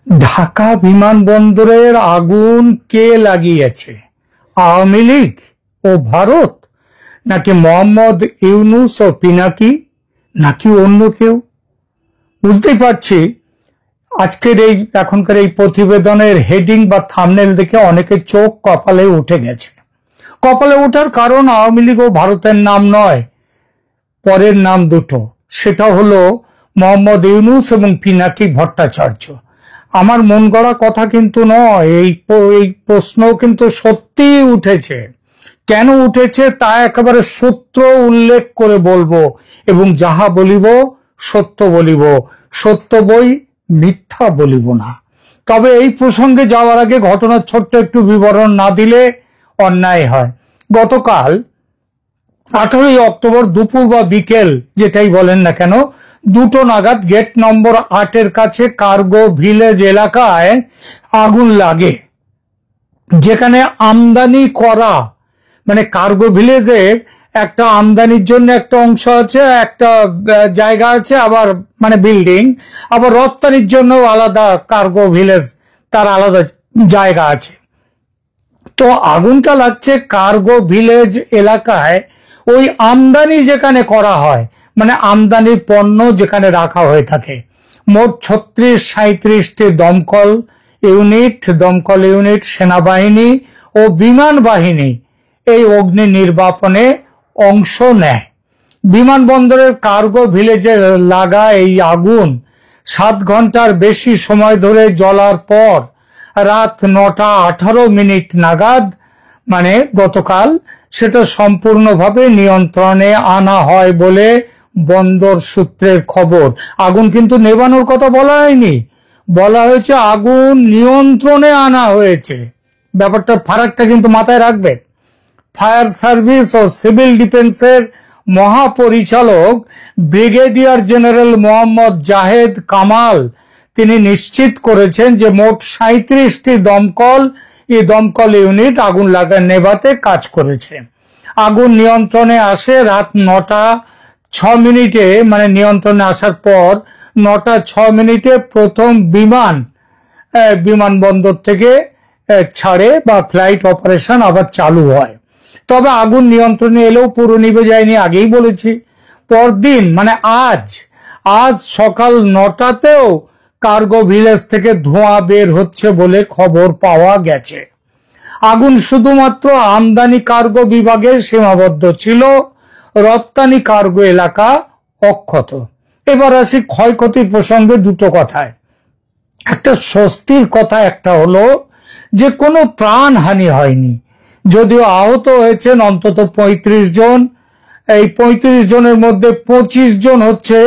ঢাকা বিমানবন্দরের আগুন কে লাগিয়েছে? আওয়ামী লীগ ও ভারত, নাকি মোহাম্মদ ইউনূস ও পিনাকি, নাকি অন্য কেউ? বুঝতেই পারছি আজকের এখনকার এই প্রতিবেদনের হেডিং বা থাম্বনেল দেখে অনেকের চোখ কপালে উঠে গেছে। কপালে ওঠার কারণ আওয়ামী লীগ ও ভারতের নাম নয়, পরের নাম দুটো। সেটা হলো মোহাম্মদ ইউনূস এবং পিনাকি ভট্টাচার্য। আমার মন গড়া কথা কিন্তু নয়, এই প্রশ্ন কিন্তু সত্যিই উঠেছে। কেন উঠেছে তা একেবারে সূত্র উল্লেখ করে বলবো, এবং যাহা বলিব সত্য বলিব, সত্য বই মিথ্যা বলিব না। তবে এই প্রসঙ্গে যাওয়ার আগে ঘটনার ছোট্ট একটু বিবরণ না দিলে অন্যায় হয়। গতকাল 18ই অক্টোবর দুপুর বা বিকেল যেটাই বলেন না কেন, 2টো নাগাদ গেট নম্বর 8-এর কাছে কার্গো ভিলেজ এলাকায় আগুন লাগে, যেখানে আমদানি করা মানে কার্গো ভিলেজের একটা আমদানির জন্য একটা অংশ আছে, একটা জায়গা আছে, আবার মানে বিল্ডিং, আবার রপ্তানির জন্য আলাদা কার্গো ভিলেজ, তার আলাদা জায়গা আছে। তো আগুনটা লাগছে কার্গো ভিলেজ এলাকায়, ওই আমদানি যেখানে করা হয়, মানে আমদানির পণ্য যেখানে রাখা হয়ে থাকে। মোট 36-37টি দমকল ইউনিট, সেনাবাহিনী ও বিমান বাহিনী এই অগ্নি নির্বাপনে অংশ নেয়। বিমানবন্দরের কার্গো ভিলেজে লাগা এই আগুন 7 ঘন্টার বেশি সময় ধরে জ্বলার পর রাত 9:18 নাগাদ, মানে গতকাল, সেটা সম্পূর্ণভাবে নিয়ন্ত্রণে আনা হয় বলে বন্দর সূত্রের খবর। আগুন কিন্তু নেভানোর কথা বলা হয়নি, বলা হয়েছে আগুন নিয়ন্ত্রণে আনা হয়েছে। ব্যাপারটা ফারাকটা কিন্তু মাথায় রাখবেন। ফায়ার সার্ভিস ও সিভিল ডিফেন্সের মহাপরিচালক ব্রিগেডিয়ার জেনারেল মোহাম্মদ জাহেদ কামাল তিনি নিশ্চিত করেছেন যে মোট 37টি দমকল ইউনিট আগুন নেভাতে কাজ করেছে। আগুন নিয়ন্ত্রণে আসে রাত 9:06, মানে নিয়ন্ত্রণে আসার পর 9:06 প্রথম বিমানবন্দর থেকে ছাড়ে বা ফ্লাইট অপারেশন আবার চালু হয়। তবে আগুন নিয়ন্ত্রণে এলেও পুরো নিভে যায়নি, আগেই বলেছি। পরদিন মানে আজ সকাল 9টাতেও কার্গো ভিলেজ থেকে ধোঁয়া বের হচ্ছে বলে খবর পাওয়া গেছে। আগুন শুধুমাত্র আমদানি কার্গো বিভাগে সীমাবদ্ধ ছিল, রপ্তানি কার্গো এলাকা অক্ষত। এবার আসি ক্ষয়ক্ষতি প্রসঙ্গে দুটো কথায়। একটা স্বস্তির কথা একটা হলো যে কোনো প্রাণহানি হয়নি, যদিও আহত হয়েছেন অন্তত 35 জন। এই 35 জনের মধ্যে 25 জন হচ্ছে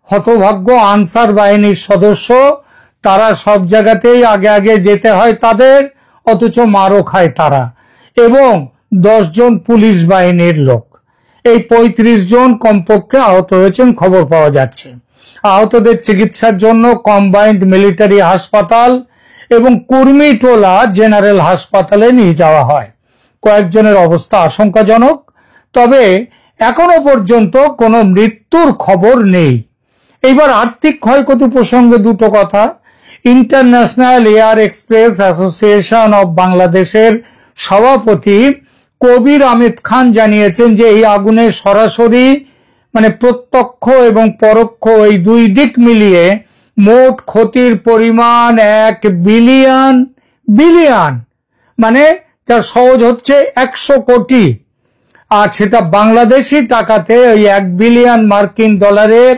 হতভাগ্য আনসার বাহিনীর সদস্য। তারা সব জায়গাতেই আগে যেতে হয় তাদের, অথচ মারও খায় তারা। এবং 10 জন পুলিশ বাহিনীর লোক। এই 35 জন কমপক্ষে আহত হয়েছেন খবর পাওয়া যাচ্ছে। আহতদের চিকিৎসার জন্য কম্বাইন্ড মিলিটারি হাসপাতাল এবং কুর্মিটোলা জেনারেল হাসপাতালে নিয়ে যাওয়া হয়। কয়েকজনের অবস্থা আশঙ্কাজনক, তবে এখনো পর্যন্ত কোনো মৃত্যুর খবর নেই। এইবার আর্থিক ক্ষয়ক্ষতি প্রসঙ্গে দুটো কথা। International air express association of বাংলাদেশের সভাপতি কবির আহমেদ খান জানিয়েছেন যে এই আগুনে সরাসরি মানে প্রত্যক্ষ এবং পরোক্ষ এই দুই দিক মিলিয়ে মোট ক্ষতির পরিমাণ 1 বিলিয়ন, মানে যার সহজ হচ্ছে 100 কোটি, আর সেটা বাংলাদেশি টাকাতে ওই 1 বিলিয়ন মার্কিন ডলারের,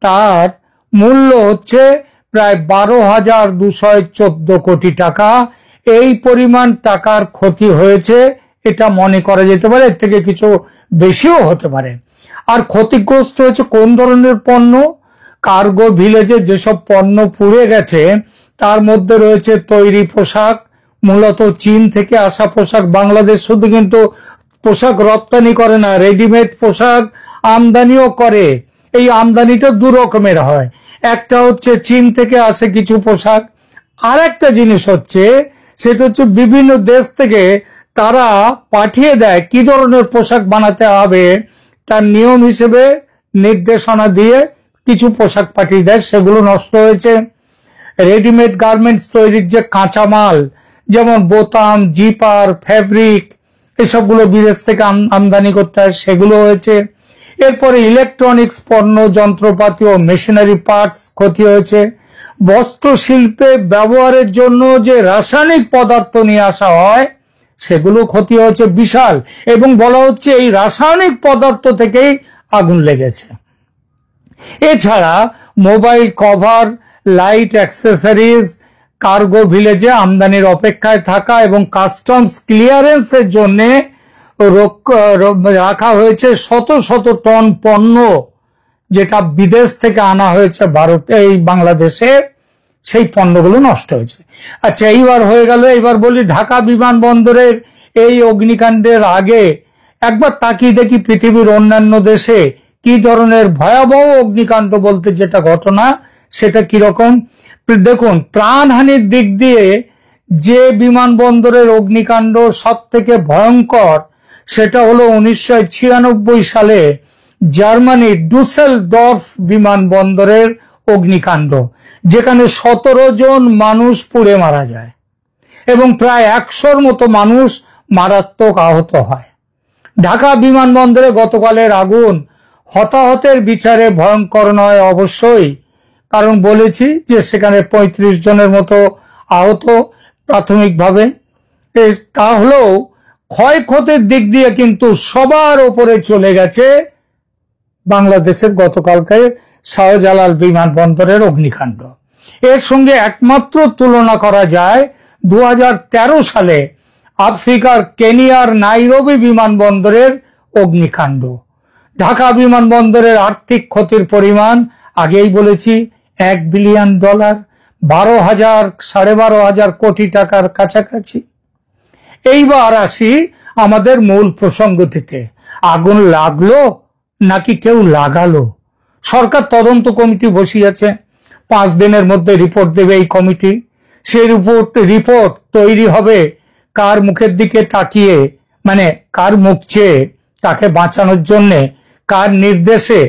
তার মূল্য হচ্ছে প্রায় 12,214 কোটি টাকা। এই পরিমাণ টাকার ক্ষতি হয়েছে, এটা মনে করা যেতে পারে, এর থেকে কিছু বেশিও হতে পারে। আর ক্ষতিগ্রস্ত হয়েছে কোন ধরনের পণ্য? কার্গো ভিলেজে যেসব পণ্য পুড়ে গেছে তার মধ্যে রয়েছে তৈরি পোশাক, মূলত চীন থেকে আসা পোশাক। বাংলাদেশ শুধু কিন্তু পোশাক রপ্তানি করে না, রেডিমেড পোশাক আমদানিও করে। এই আমদানিটা 2 রকমের হয়, একটা হচ্ছে চীন থেকে আসে কিছু পোশাক, আর একটা জিনিস হচ্ছে সেটা হচ্ছে বিভিন্ন দেশ থেকে তারা পাঠিয়ে দেয় কি ধরনের পোশাক বানাতে হবে, তার নিয়ম হিসেবে নির্দেশনা দিয়ে কিছু পোশাক পাঠিয়ে দেয়, সেগুলো নষ্ট হয়েছে। রেডিমেড গার্মেন্টস তৈরির যে কাঁচামাল, যেমন বোতাম, জিপার, ফ্যাব্রিক, এসবগুলো বিদেশ থেকে আমদানি করতে হয়, সেগুলো হয়েছে। এরপরে ইলেকট্রনিক্স পণ্য, যন্ত্রপাতি ও মেশিনারি পার্টস ক্ষতি হয়েছে। বস্ত্র শিল্পে ব্যবহারের জন্য যে রাসায়নিক পদার্থ নিয়ে আসা হয় সেগুলো ক্ষতি হয়েছে বিশাল, এবং বলা হচ্ছে এই রাসায়নিক পদার্থ থেকেই আগুন লেগেছে। এছাড়া mobile cover, light accessories cargo ভিলেজে আমদানির অপেক্ষায় থাকা এবং কাস্টমস ক্লিয়ারেন্সের জন্য রাখা হয়েছে শত শত টন পণ্য, যেটা বিদেশ থেকে আনা হয়েছে ভারতে, এই বাংলাদেশে, সেই পণ্যগুলো নষ্ট হয়েছে। আচ্ছা, এইবার হয়ে গেল। এবার বলি ঢাকা বিমানবন্দরের এই অগ্নিকাণ্ডের আগে একবার তাকিয়ে দেখি পৃথিবীর অন্যান্য দেশে কি ধরনের ভয়াবহ অগ্নিকাণ্ড বলতে যেটা ঘটনা, সেটা কিরকম। দেখুন, প্রাণহানির দিক দিয়ে যে বিমানবন্দরের অগ্নিকাণ্ড সব থেকে ভয়ঙ্কর, সেটা হলো 1996 সালে জার্মানির ডুসেলডর্ফ বিমানবন্দরের অগ্নিকাণ্ড, যেখানে 17 জন মানুষ পুড়ে মারা যায় এবং প্রায় 100-র মতো মানুষ মারাত্মক আহত হয়। ঢাকা বিমানবন্দরে গতকালের আগুন হতাহতের বিচারে ভয়ঙ্কর নয় অবশ্যই, কারণ বলেছি যে সেখানে 35 জনের মতো আহত প্রাথমিকভাবে। তাহলেও ক্ষয়ক্ষতির দিক দিয়ে কিন্তু সবার উপরে চলে গেছে বাংলাদেশের গতকালকে শাহজালাল বিমানবন্দরের অগ্নিকাণ্ড। এর সঙ্গে একমাত্র তুলনা করা যায় 2013 সালে আফ্রিকার কেনিয়ার নাইরোবি বিমানবন্দরের অগ্নিকাণ্ড। ঢাকা বিমানবন্দরের আর্থিক ক্ষতির পরিমাণ আগেই বলেছি $1 বিলিয়ন, 12,000-12,500 কোটি টাকার কাছাকাছি। এইবার আসি আমাদের মূল প্রসঙ্গটিতে। আগুন লাগলো নাকি কেউ লাগালো? সরকার তদন্ত কমিটি বসিয়েছে, 5 দিনের মধ্যে রিপোর্ট দেবে এই কমিটি। সেই রিপোর্ট তৈরি হবে কার মুখের দিকে তাকিয়ে, মানে কার মুখ চেয়ে, তাকে বাঁচানোর জন্য, কার নির্দেশে।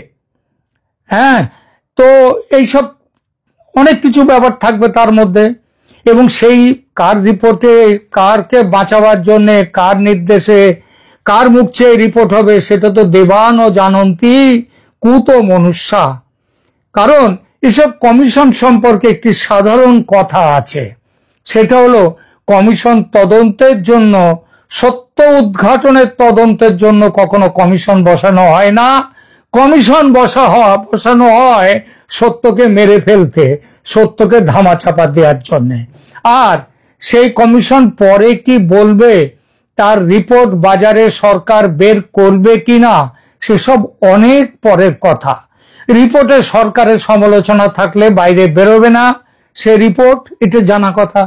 হ্যাঁ, তো এইসব অনেক কিছু ব্যাপার থাকবে তার মধ্যে, এবং সেই কার রিপোর্টে কারকে বাঁচাবার জন্য, কার নির্দেশে, কার মুখ চেয়ে রিপোর্ট হবে, সেটা তো দেবান ও জানন্তি কুত মনুষ্যা। কারণ এসব কমিশন সম্পর্কে একটি সাধারণ কথা আছে, সেটা হলো কমিশন তদন্তের জন্য, সত্য উদ্ঘাটনের তদন্তের জন্য কখনো কমিশন বসানো হয় না। কমিশন বসানো হয় সত্যকে মেরে ফেলতে, সত্যকে ধামাচাপা দেওয়ার জন্য। আর সেই কমিশন পরে কি বলবে, তার রিপোর্ট বাজারে সরকার বের করবে কিনা, সেসব অনেক পরের কথা। রিপোর্টে সরকারের সমালোচনা থাকলে বাইরে বেরোবে না সে রিপোর্ট, এটা জানা কথা।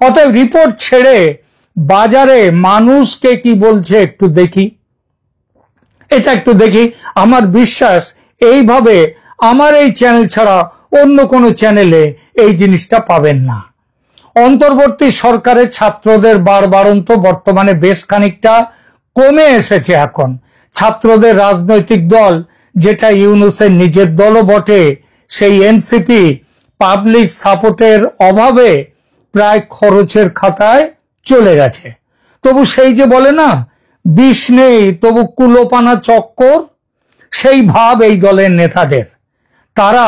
অতএব রিপোর্ট ছেড়ে বাজারে মানুষকে কি বলছে একটু দেখি, এটা একটু দেখি। আমার বিশ্বাস এইভাবে আমার এই চ্যানেল ছাড়া অন্য কোনো চ্যানেলে এই জিনিসটা পাবেন না। অন্তর্বর্তী সরকারের ছাত্রদের বাড়বাড়ন্ত বর্তমানে বেশ খানিকটা কমে এসেছে। এখন ছাত্রদের রাজনৈতিক দল, যেটা ইউনূসের নিজের দলও বটে, সেই এনসিপি পাবলিক সাপোর্টের অভাবে প্রায় খরচের খাতায় চলে গেছে। তবু সেই যে বলে না, বিষ নেই তবু কুলোপানা চক্কর, সেই ভাব এই দলের নেতাদের। তারা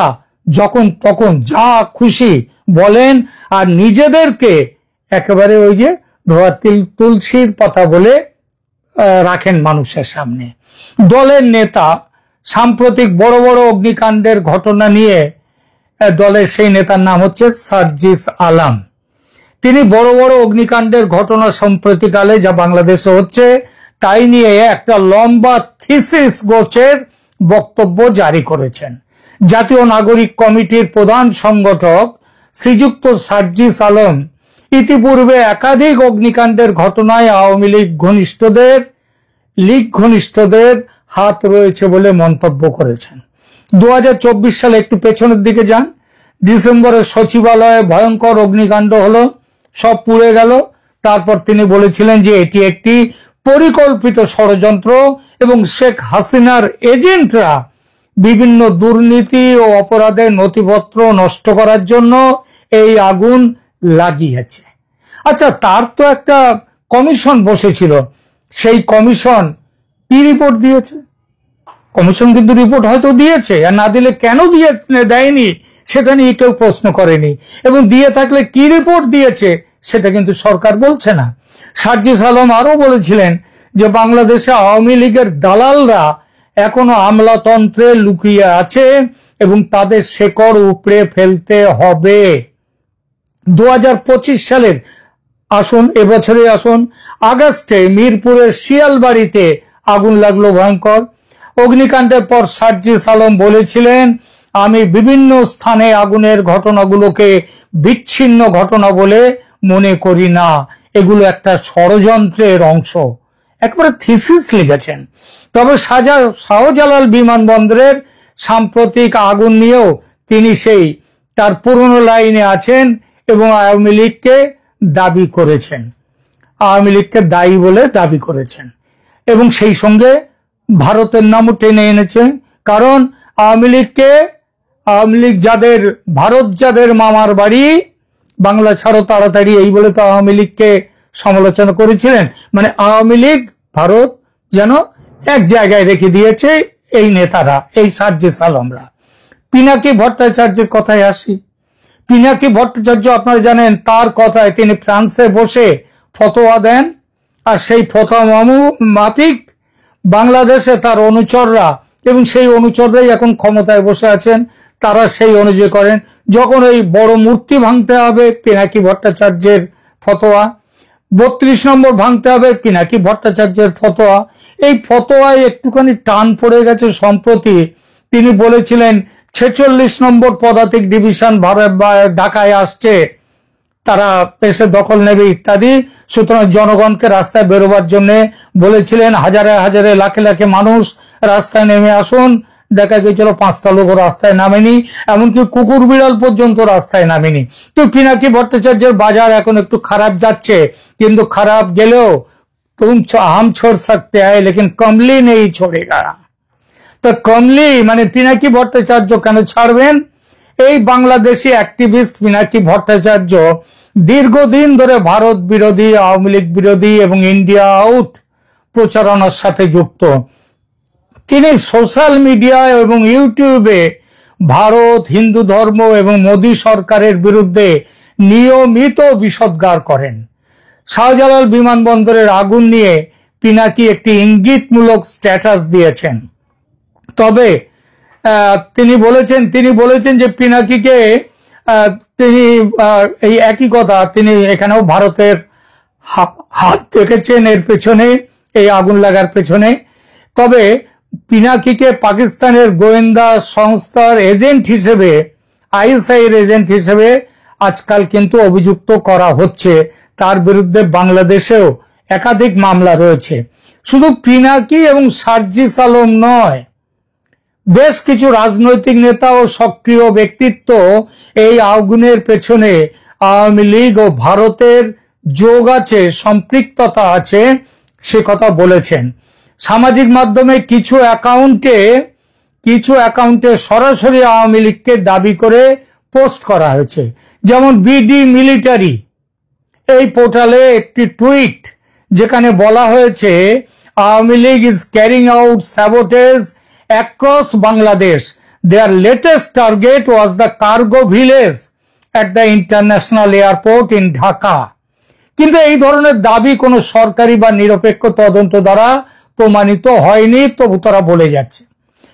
যখন তখন যা খুশি বলেন, আর নিজেদেরকে একেবারে ওই যে ধোয়া তুলসীর পাতা বলে রাখেন মানুষের সামনে। দলের নেতা সাম্প্রতিক বড় বড় অগ্নিকাণ্ডের ঘটনা নিয়ে, দলের সেই নেতার নাম হচ্ছে সার্জিস আলম। তিনি বড় বড় অগ্নিকাণ্ডের ঘটনা সম্প্রতিকালে যা বাংলাদেশে হচ্ছে তাই নিয়ে একটা লম্বা থিসিস গোছের বক্তব্য জারি করেছেন। জাতীয় নাগরিক কমিটির প্রধান সংগঠক শ্রীযুক্ত সার্জিস আলম ইতিপূর্বে একাধিক অগ্নিকাণ্ডের ঘটনায় আওয়ামী লীগ ঘনিষ্ঠদের হাত রয়েছে বলে মন্তব্য করেছেন। 2024 সালে একটু পেছনের দিকে যান, ডিসেম্বরে সচিবালয়ে ভয়ঙ্কর অগ্নিকাণ্ড হলো, সব পুড়ে গেল। তারপর তিনি বলেছিলেন যে এটি একটি পরিকল্পিত ষড়যন্ত্র এবং শেখ হাসিনার এজেন্টরা বিভিন্ন দুর্নীতি ও অপরাধের নথিপত্র নষ্ট করার জন্য এই আগুন লাগিয়েছে। আচ্ছা, তার তো একটা কমিশন বসেছিল, সেই কমিশন কি রিপোর্ট দিয়েছে? কমিশন কিন্তু রিপোর্ট হয়তো দিয়েছে, আর না দিলে কেন দেয়নি সেটা নিয়ে কেউ প্রশ্ন করেনি, এবং দিয়ে থাকলে কি রিপোর্ট দিয়েছে সেটা কিন্তু সরকার বলছে না। সার্জিস আলম আরো বলেছিলেন যে বাংলাদেশে আওয়ামী লীগের দালালরা এখনো আমলাতন্ত্রে লুকিয়ে আছে এবং তাদের শেকড় উপড়ে ফেলতে হবে। 2025 সালের আসুন, এবছরে আসুন, আগস্টে মিরপুরের শিয়ালবাড়িতে আগুন লাগলো ভয়ঙ্কর। অগ্নিকাণ্ডের পর সার্জিস আলম বলেছিলেন, আমি বিভিন্ন স্থানে আগুনের ঘটনাগুলোকে বিচ্ছিন্ন ঘটনা বলে মনে করি না, এগুলো একটা ষড়যন্ত্রের অংশ। একবারে থিসিস লিখেছেন। তবে শাহজালাল বিমানবন্দরের সাম্প্রতিক আগুন নিয়েও তিনি সেই তার পুরনো লাইনে আছেন এবং আওয়ামী লীগকে দাবি করেছেন, আওয়ামী লীগকে দায়ী বলে দাবি করেছেন, এবং সেই সঙ্গে ভারতের নামও টেনে এনেছে। কারণ আওয়ামী লীগ যাদের, ভারত যাদের মামার বাড়ি, বাংলা ছাড়ো তাড়াতাড়ি, এই বলে তো আওয়ামী লীগকে সমালোচনা করেছিলেন। মানে আওয়ামী লীগ ভারত যেন এক জায়গায় রেখে দিয়েছে এই নেতারা, এই সার্জিস আলমরা। পিনাকি ভট্টাচার্যের কথায় আসি। পিনাকি ভট্টাচার্য আপনারা জানেন, তার কথায় তিনি ফ্রান্সে বসে ফতোয়া দেন, আর সেই ফতোয়া মাফিক বাংলাদেশে তার অনুচররা, এবং সেই অনুচররাই এখন ক্ষমতায় বসে আছেন, তারা সেই অনুযায়ী করেন। যখন এই বড় মূর্তি ভাঙতে হবে, পিনাকি ভট্টাচার্যের ফতোয়া। 32 নম্বর ভাঙতে হবে, পিনাকি ভট্টাচার্যের ফতোয়া। এই ফতোয়ায় একটুখানি টান পড়ে গেছে সম্প্রতি। তিনি বলেছিলেন 46 নম্বর পদাতিক ডিভিশন ঢাকায় আসছে, তারা এসে দখল নেবে ইত্যাদি। সুতরাং জনগণকে রাস্তায় বেরোবার জন্য বলেছিলেন, হাজারে হাজারে লাখে লাখে মানুষ রাস্তায় নেমে আসুন। দেখা গেছিল 5টা লোক রাস্তায় নামেনি, এমনকি কুকুর বিড়াল পর্যন্ত রাস্তায় নামেনি। তো পিনাকি ভট্টাচার্যের বাজার এখন একটু খারাপ যাচ্ছে, কিন্তু খারাপ গেলেও তুম হাম ছোড় সকতে হ্যায় লেকিন কমলি নেই ছোড়েগা। তো কমলি মানে পিনাকি ভট্টাচার্য কেন ছাড়বেন? এই বাংলাদেশি অ্যাক্টিভিস্ট পিনাকি ভট্টাচার্য দীর্ঘদিন ধরে ভারত বিরোধী, আওয়ামী লীগ বিরোধী এবং ইন্ডিয়া আউট প্রচারণার সাথে যুক্ত। তিনি সোশ্যাল মিডিয়া এবং ইউটিউবে ভারত, হিন্দু ধর্ম এবং মোদী সরকারের বিরুদ্ধে নিয়মিত বিষোদ্গার করেন। শাহজালাল বিমানবন্দরের আগুন নিয়ে পিনাকি একটি ইঙ্গিতমূলক স্ট্যাটাস দিয়েছেন। তবে তিনি বলেছেন যে পিনাকিকে তিনি এই একই কথা, তিনি এখানেও ভারতের হাত দেখেছেন এর পেছনে, এই আগুন লাগার পেছনে। তবে পিনাকিকে পাকিস্তানের গোয়েন্দা সংস্থার এজেন্ট হিসেবে, আইএসআইয়ের এজেন্ট হিসেবে আজকাল কিন্তু অভিযুক্ত করা হচ্ছে। তার বিরুদ্ধে বাংলাদেশেও একাধিক মামলা রয়েছে। শুধু পিনাকি এবং সার্জিস আলম নয়, বেশ কিছু রাজনৈতিক নেতা ও সক্রিয় ব্যক্তিত্ব এই আগুনের পেছনে আওয়ামী লীগ ও ভারতের যোগ আছে, সম্পৃক্ততা আছে, সে কথা বলেছেন। সামাজিক মাধ্যমে কিছু অ্যাকাউন্টে সরাসরি আওয়ামী লীগকে দাবি করে পোস্ট করা হয়েছে। যেমন বিডি মিলিটারি এই পোর্টালে একটি টুইট, যেখানে বলা হয়েছে Awami League is carrying out sabotage across Bangladesh. Their latest target was the cargo village at the international airport in Dhaka. কিন্তু এই ধরনের দাবি কোনো সরকারি বা নিরপেক্ষ তদন্ত দ্বারা প্রমাণিত হয়নি, তবু তারা বলে যাচ্ছে।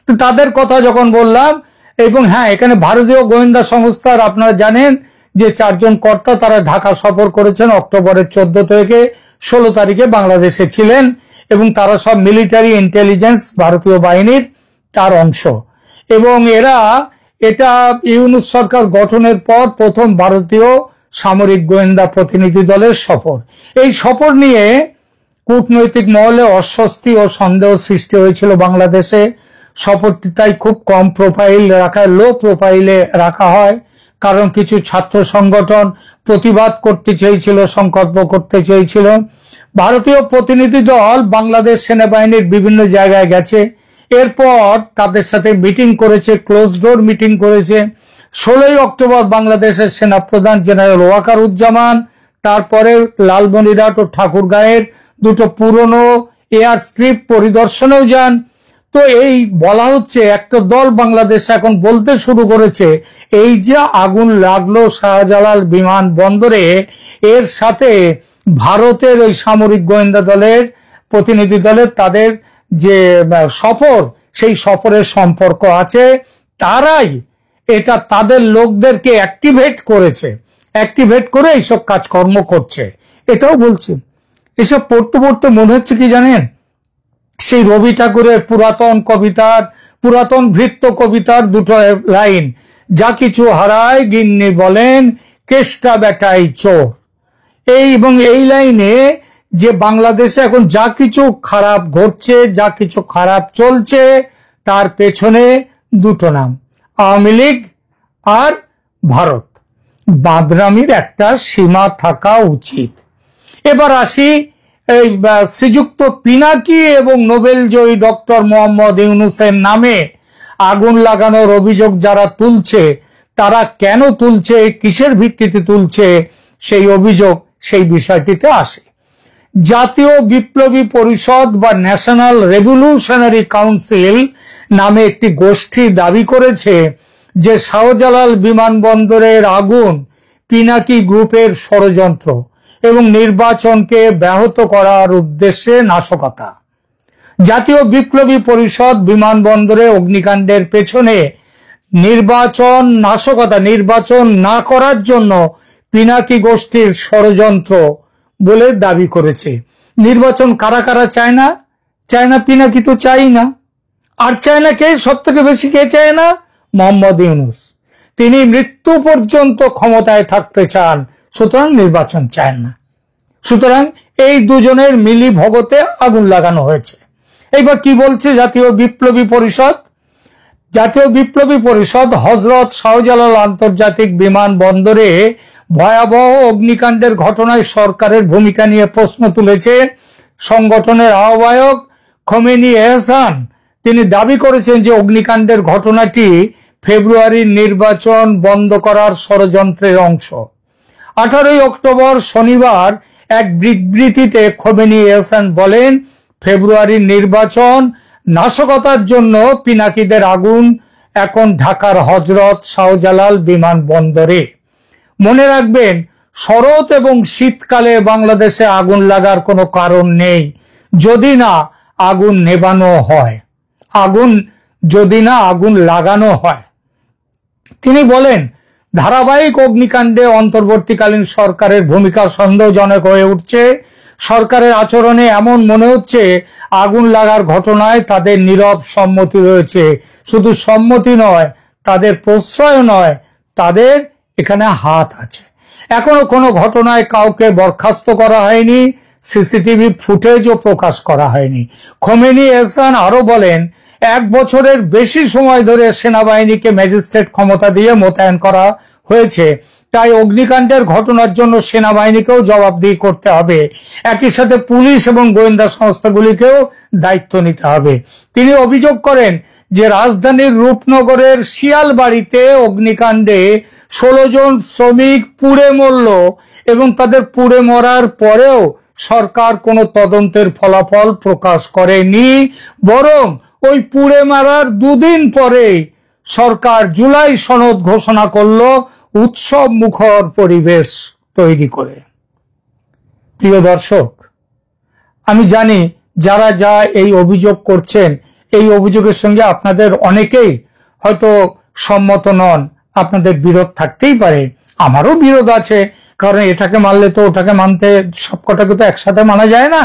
তো তাদের কথা যখন বললাম, এবং হ্যাঁ, এখানে ভারতীয় গোয়েন্দা সংস্থার আপনারা জানেন যে 4 জন কর্তা তারা ঢাকা সফর করেছেন, অক্টোবরের 14 থেকে 16 তারিখে বাংলাদেশে ছিলেন, এবং তারা সব মিলিটারি ইন্টেলিজেন্স ভারতীয় বাহিনীর তার অংশ। এবং এটা ইউনূস সরকার গঠনের পর প্রথম ভারতীয় সামরিক গোয়েন্দা প্রতিনিধি দলের সফর। এই সফর নিয়ে কূটনৈতিক মহলে অস্বস্তি ও সন্দেহ সৃষ্টি হয়েছিল বাংলাদেশে। সফরটি তাই খুব কম লো প্রোফাইলে রাখা হয়, কারণ কিছু ছাত্র সংগঠন প্রতিবাদ করতে চেয়েছিল, সংকল্প করতে চেয়েছিল। ভারতীয় প্রতিনিধি দল বাংলাদেশ সেনাবাহিনীর বিভিন্ন জায়গায় গেছে, এরপর তাদের সাথে মিটিং করেছে, ক্লোজ ডোর মিটিং করেছে। 16ই অক্টোবর বাংলাদেশের সেনাপ্রধান জেনারেল ওয়াকারুজ্জামান তারপরে লালমনিরহাট ও ঠাকুরগাঁয়ের দুটো পুরনো এয়ার স্ট্রিপ পরিদর্শনেও যান। তো এই বলা হচ্ছে একটা দল বাংলাদেশ এখন বলতে শুরু করেছে এই যে আগুন লাগলো শাহজালাল বিমানবন্দরে, এর সাথে ভারতের ওই সামরিক গোয়েন্দা দলের প্রতিনিধি দলের তাদের যে সফর, সেই সফরের সম্পর্ক আছে। তারাই এটা তাদের লোকদেরকে অ্যাক্টিভেট করেছে, অ্যাক্টিভেট করে এইসব কাজকর্ম করছে, এটাও বলছে। এসব পড়তে পড়তে মনে হচ্ছে কি জানেন, সেই রবি ঠাকুরের পুরাতন ভৃত্য কবিতার দুটো লাইন, যা কিছু হারায় গিন্নি বলেন কেষ্টা বেটাই চোর। এই লাইনে যে বাংলাদেশে এখন যা কিছু খারাপ ঘটছে, যা কিছু খারাপ চলছে, তার পেছনে দুটো নাম, আওয়ামী লীগ আর ভারত। বাদরামির একটা সীমা থাকা উচিত। এবার আসি এই শ্রীযুক্ত পিনাকি এবং নোবেল জয়ী ডক্টর মোহাম্মদ ইউনূসের নামে আগুন লাগানোর অভিযোগ যারা তুলছে, তারা কেন তুলছে, কিসের ভিত্তিতে তুলছে, সেই অভিযোগ সেই বিষয়টিতে আসে। জাতীয় বিপ্লবী পরিষদ বা ন্যাশনাল রেভলিউশনারি কাউন্সিল নামে একটি গোষ্ঠী দাবি করেছে যে শাহজালাল বিমানবন্দরের আগুন পিনাকি গ্রুপের ষড়যন্ত্র এবং নির্বাচনকে ব্যাহত করার উদ্দেশ্যে নাশকতা। জাতীয় বিপ্লবী পরিষদ বিমানবন্দরে অগ্নিকাণ্ডের পেছনে নির্বাচন না করার জন্য পিনাকি গোষ্ঠীর ষড়যন্ত্র বলে দাবি করেছে। নির্বাচন কারা কারা চায় না? চায় না পিনাকি, তো চাই না। আর চায় না কে? সব থেকে বেশি কে চায় না? মোহাম্মদ ইউনূস। তিনি মৃত্যু পর্যন্ত ক্ষমতায় থাকতে চান, সুতরাং নির্বাচন চান না। সুতরাং এই দুজনের মিলি ভগতে আগুন লাগানো হয়েছে। এইবার কি বলছে জাতীয় বিপ্লবী পরিষদ? জাতীয় বিপ্লবী পরিষদ হযরত শাহজালাল আন্তর্জাতিক বিমানবন্দরে ভয়াবহ অগ্নিকাণ্ডের ঘটনায় সরকারের ভূমিকা নিয়ে প্রশ্ন তুলেছে। সংগঠনের আহ্বায়ক খোমেনি এহসান তিনি দাবি করেছেন যে অগ্নিকাণ্ডের ঘটনাটি ফেব্রুয়ারির নির্বাচন বন্ধ করার ষড়যন্ত্রের অংশ। 18ই অক্টোবর শনিবার এক বিবৃতিতে খোমেনি এহসান বলেন, ফেব্রুয়ারির নির্বাচন নাশকতার জন্য পিনাকিদের আগুন এখন ঢাকার হযরত শাহজালাল বিমানবন্দরে। মনে রাখবেন, শরৎ এবং শীতকালে বাংলাদেশে আগুন লাগার কোনো কারণ নেই যদি না আগুন নেভানো হয়, আগুন লাগানো হয়। তিনি বলেন, ধারাবাহিক অগ্নিকাণ্ডে অন্তর্বর্তীকালীন সরকারের ভূমিকা সন্দেহজনক হয়ে উঠছে। সরকারের আচরণে এমন মনে হচ্ছে আগুন লাগার ঘটনায় তাদের নীরব সম্মতি রয়েছে। শুধু সম্মতি নয়, তাদের প্রশ্রয় নয়, তাদের এখানে হাত আছে। এখনো কোনো ঘটনায় কাউকে বরখাস্ত করা হয়নি, সিসিটিভি ফুটেজও প্রকাশ করা হয়নি। খোমেনি এহসান আরো বলেন, 1 বছরের বেশি সময় ধরে সেনাবাহিনীকে ম্যাজিস্ট্রেট ক্ষমতা দিয়ে মোতায়েন করা হয়েছে, তাই অগ্নিকাণ্ডের ঘটনার জন্য সেনাবাহিনীকেও জবাবদিহি করতে হবে। একই সাথে পুলিশ এবং গোয়েন্দা সংস্থাগুলিকেও দায়িত্ব নিতে হবে। তিনি অভিযোগ করেন যে রাজধানীর রূপনগরের শিয়ালবাড়িতে অগ্নিকাণ্ডে 16 জন শ্রমিক পুড়ে মরল এবং তাদের পুড়ে মরার পরেও সরকার কোনো তদন্তের ফলাফল প্রকাশ করেনি, বরং ওই পুড়ে মারার 2 দিন পরে সরকার জুলাই সনদ ঘোষণা করলো উৎসব মুখর পরিবেশ তৈরি করে। প্রিয় দর্শক, আমি জানি যারা এই অভিযোগ করছেন, এই অভিযোগের সঙ্গে আপনাদের অনেকেই হয়তো সম্মত নন, আপনাদের বিরোধ থাকতেই পারে। আমারও বিরোধ আছে, কারণ এটাকে মানলে তো ওটাকে মানতে সবকটাকে তো একসাথে মানা যায় না।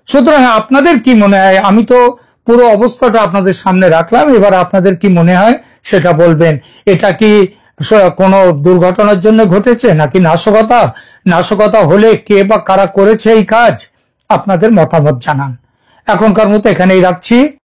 সুতরাং আপনাদের কি মনে হয়? আমি তো পুরো অবস্থাটা আপনাদের সামনে রাখলাম, এবার আপনাদের কি মনে হয় সেটা বলবেন। এটা কি কোনো দুর্ঘটনার জন্য ঘটেছে নাকি নাশকতা হলে কে বা কারা করেছে এই কাজ? আপনাদের মতামত জানান। এখনকার মতো এখানেই রাখছি।